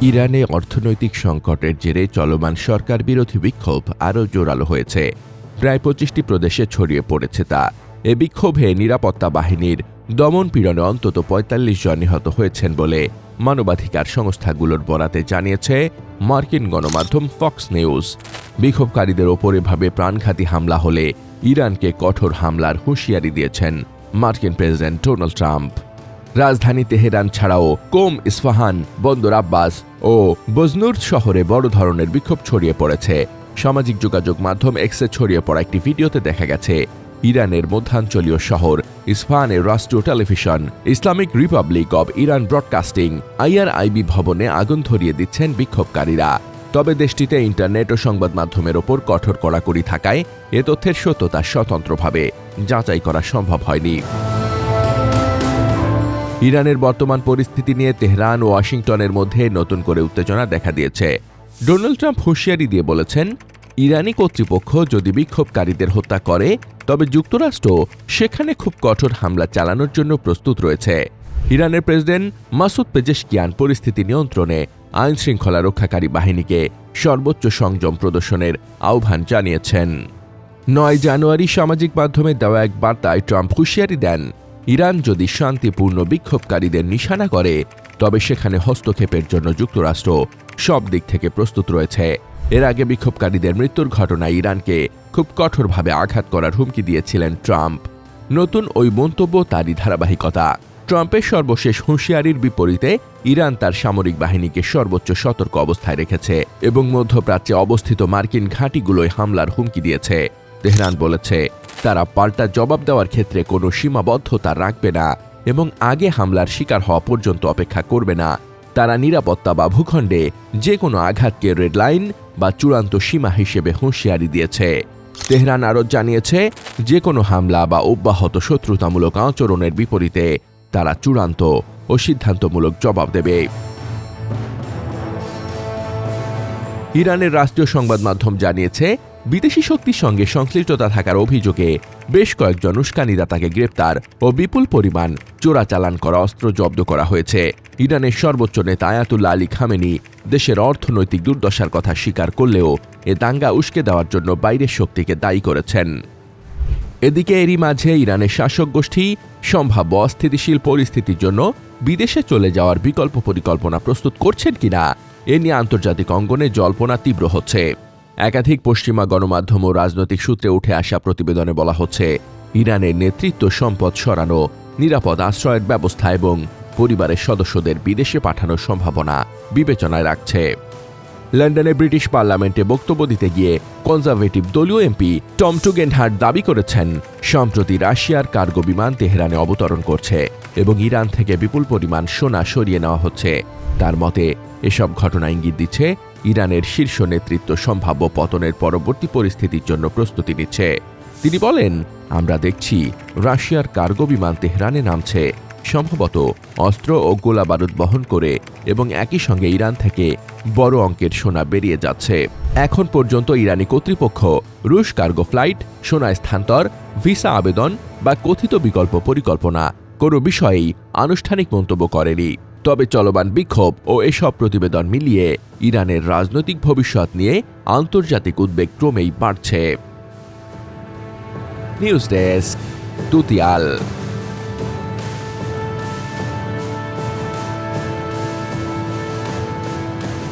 ইরানে অর্থনৈতিক সংকটের জেরে চলমান সরকার বিরোধী বিক্ষোভ আরও জোরালো হয়েছে। প্রায় ২৫টি প্রদেশে ছড়িয়ে পড়েছে তা। এ বিক্ষোভে নিরাপত্তা বাহিনীর দমন পীড়নে অন্তত ৪৫ জন নিহত হয়েছেন বলে মানবাধিকার সংস্থাগুলোর বরাতে জানিয়েছে মার্কিন গণমাধ্যম ফক্স নিউজ। বিক্ষোভকারীদের ওপর এভাবে প্রাণঘাতী হামলা হলে ইরানকে কঠোর হামলার হুঁশিয়ারি দিয়েছেন মার্কিন প্রেসিডেন্ট ডোনাল্ড ট্রাম্প। রাজধানী তেহরান ছাড়াও কোম, ইস্পাহান, বন্দর আব্বাস ও বজনুর শহরে বড় ধরনের বিক্ষোভ ছড়িয়ে পড়েছে। সামাজিক যোগাযোগ মাধ্যম এক্সে ছড়িয়ে পড়া একটি ভিডিওতে দেখা গেছে ইরানের মধ্যাঞ্চলীয় শহর ইস্পাহানের রাষ্ট্রীয় television Islamic Republic of Iran broadcasting IRIB ভবনে আগুন ধরিয়ে দিচ্ছেন বিক্ষোভকারীরা। তবে দেশটিতে ইন্টারনেট ও সংবাদ মাধ্যমের ওপর কঠোর কড়াকড়ি থাকায় এ তথ্যের সত্যতা স্বতন্ত্রভাবে যাচাই করা সম্ভব হয়নি। ইরানের বর্তমান পরিস্থিতি নিয়ে তেহরান ও ওয়াশিংটনের মধ্যে নতুন করে উত্তেজনা দেখা দিয়েছে। ডোনাল্ড ট্রাম্প হুঁশিয়ারি দিয়ে বলেছেন, ইরানি কর্তৃপক্ষ যদি বিক্ষোভকারীদের হত্যা করে তবে যুক্তরাষ্ট্র সেখানে খুব কঠোর হামলা চালানোর জন্য প্রস্তুত রয়েছে। ইরানের প্রেসিডেন্ট মাসুদ পেজেশকিয়ান পরিস্থিতি নিয়ন্ত্রণে আইন শৃঙ্খলা রক্ষাকারী বাহিনীকে সর্বোচ্চ সংযম প্রদর্শনের আহ্বান জানিয়েছেন। ৯ জানুয়ারি সামাজিক মাধ্যমে দেওয়া এক বার্তায় ট্রাম্প হুঁশিয়ারি দেন, ইরান যদি শান্তিপূর্ণ বিক্ষোভকারীদের নিশানা করে তবে সেখানে হস্তক্ষেপের জন্য যুক্তরাষ্ট্র সব দিক থেকে প্রস্তুত রয়েছে। এর আগে বিক্ষোভকারীদের মৃত্যুর ঘটনায় ইরানকে খুব কঠোরভাবে আঘাত করার হুমকি দিয়েছিলেন ট্রাম্প। নতুন ওই মন্তব্য তারই ধারাবাহিকতা। ট্রাম্পের সর্বশেষ হুঁশিয়ারির বিপরীতে ইরান তার সামরিক বাহিনীকে সর্বোচ্চ সতর্ক অবস্থায় রেখেছে এবং মধ্যপ্রাচ্যে অবস্থিত মার্কিন ঘাঁটিগুলোয় হামলার হুমকি দিয়েছে। তেহরান বলেছে তারা পাল্টা জবাব দেওয়ার ক্ষেত্রে কোনো সীমাবদ্ধতা রাখবে না এবং আগে হামলার শিকার হওয়া পর্যন্ত অপেক্ষা করবে না। তারা নিরাপত্তা বা ভূখণ্ডে যে কোনো আঘাতকে রেড লাইন বা চূড়ান্ত সীমা হিসেবে হুঁশিয়ারি দিয়েছে। তেহরান আরও জানিয়েছে যে কোনো হামলা বা অব্যাহত শত্রুতামূলক আচরণের বিপরীতে তারা চূড়ান্ত ও সিদ্ধান্তমূলক জবাব দেবে। ইরানের রাষ্ট্রীয় সংবাদ মাধ্যম জানিয়েছে, বিদেশি শক্তির সঙ্গে সংশ্লিষ্টতা থাকার অভিযোগে বেশ কয়েকজন উস্কানিদাতাকে গ্রেপ্তার ও বিপুল পরিমাণ চোরাচালান করা অস্ত্র জব্দ করা হয়েছে। ইরানের সর্বোচ্চ নেতা আয়াতুল্লাহ আলী খামেনি দেশের অর্থনৈতিক দুর্দশার কথা স্বীকার করলেও এ দাঙ্গা উস্কে দেওয়ার জন্য বাইরের শক্তিকে দায়ী করেছেন। এদিকে এরই মাঝে ইরানের শাসক গোষ্ঠী সম্ভাব্য অস্থিতিশীল পরিস্থিতির জন্য বিদেশে চলে যাওয়ার বিকল্প পরিকল্পনা প্রস্তুত করছেন কিনা এ নিয়ে আন্তর্জাতিক অঙ্গনে জল্পনা তীব্র হচ্ছে। একাধিক পশ্চিমা গণমাধ্যম ও রাজনৈতিক সূত্রে উঠে আসা প্রতিবেদনে বলা হচ্ছে, ইরানের নেতৃত্ব সম্পদ সরানো, নিরাপদ আশ্রয়ের ব্যবস্থা এবং পরিবারের সদস্যদের বিদেশে পাঠানোর সম্ভাবনা বিবেচনায় রাখছে। লন্ডনে ব্রিটিশ পার্লামেন্টে বক্তব্য দিতে গিয়ে কনজারভেটিভ দলীয় এমপি টম টুগেনহার্ট দাবি করেছেন, সম্প্রতি রাশিয়ার কার্গো বিমান তেহরানে অবতরণ করছে এবং ইরান থেকে বিপুল পরিমাণ সোনা সরিয়ে নেওয়া হচ্ছে। তার মতে এসব ঘটনা ইঙ্গিত দিচ্ছে ইরানের শীর্ষ নেতৃত্ব সম্ভাব্য পতনের পরবর্তী পরিস্থিতির জন্য প্রস্তুতি নিচ্ছে। তিনি বলেন, আমরা দেখছি রাশিয়ার কার্গো বিমান তেহরানে নামছে, সম্ভবত অস্ত্র ও গোলা বারুদ বহন করে, এবং একই সঙ্গে ইরান থেকে বড় অঙ্কের সোনা বেরিয়ে যাচ্ছে। এখন পর্যন্ত ইরানি কর্তৃপক্ষ রুশ কার্গো ফ্লাইট, সোনা স্থানান্তর, ভিসা আবেদন বা কথিত বিকল্প পরিকল্পনা কোনো বিষয়েই আনুষ্ঠানিক মন্তব্য করেনি। তবে চলমান বিক্ষোভ ও এসব প্রতিবেদন মিলিয়ে ইরানের রাজনৈতিক ভবিষ্যৎ নিয়ে আন্তর্জাতিক উদ্বেগ ক্রমেই বাড়ছে। News desk, তুতিয়াল।